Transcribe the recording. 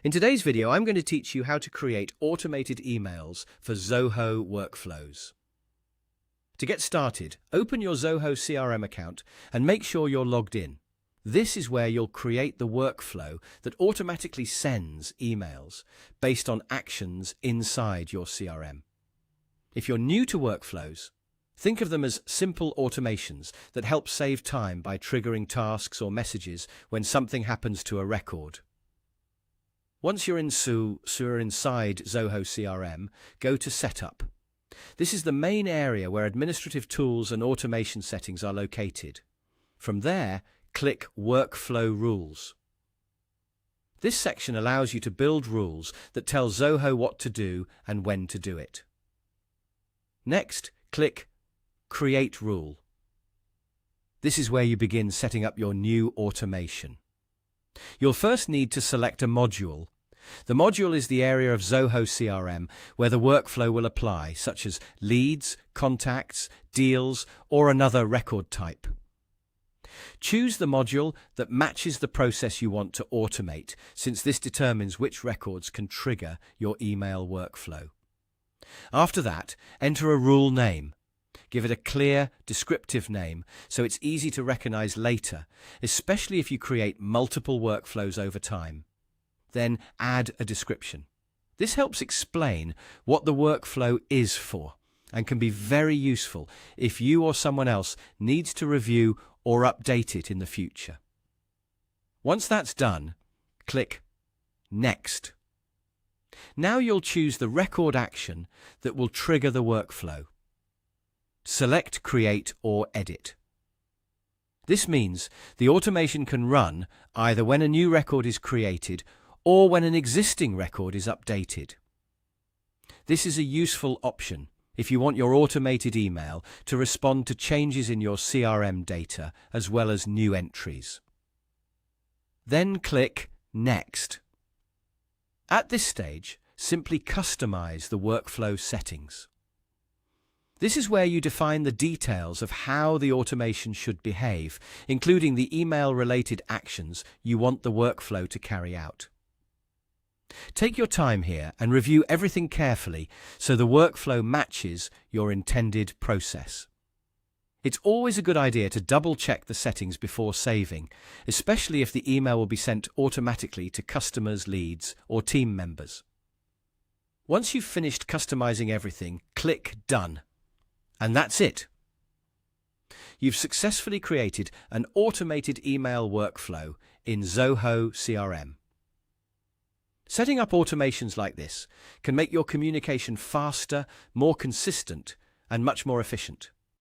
In today's video, I'm going to teach you how to create automated emails for Zoho workflows. To get started, open your Zoho CRM account and make sure you're logged in. This is where you'll create the workflow that automatically sends emails based on actions inside your CRM. If you're new to workflows, think of them as simple automations that help save time by triggering tasks or messages when something happens to a record. Once you're inside Zoho CRM, go to Setup. This is the main area where administrative tools and automation settings are located. From there, click Workflow Rules. This section allows you to build rules that tell Zoho what to do and when to do it. Next, click Create Rule. This is where you begin setting up your new automation. You'll first need to select a module. The module is the area of Zoho CRM where the workflow will apply, such as leads, contacts, deals, or another record type. Choose the module that matches the process you want to automate, since this determines which records can trigger your email workflow. After that, enter a rule name. Give it a clear, descriptive name so it's easy to recognize later, especially if you create multiple workflows over time. Then add a description. This helps explain what the workflow is for and can be very useful if you or someone else needs to review or update it in the future. Once that's done, click Next. Now you'll choose the record action that will trigger the workflow. Select Create or Edit. This means the automation can run either when a new record is created or when an existing record is updated. This is a useful option if you want your automated email to respond to changes in your CRM data as well as new entries. Then click Next. At this stage, simply customize the workflow settings. This is where you define the details of how the automation should behave, including the email-related actions you want the workflow to carry out. Take your time here and review everything carefully so the workflow matches your intended process. It's always a good idea to double-check the settings before saving, especially if the email will be sent automatically to customers, leads, or team members. Once you've finished customizing everything, click Done. And that's it. You've successfully created an automated email workflow in Zoho CRM. Setting up automations like this can make your communication faster, more consistent, and much more efficient.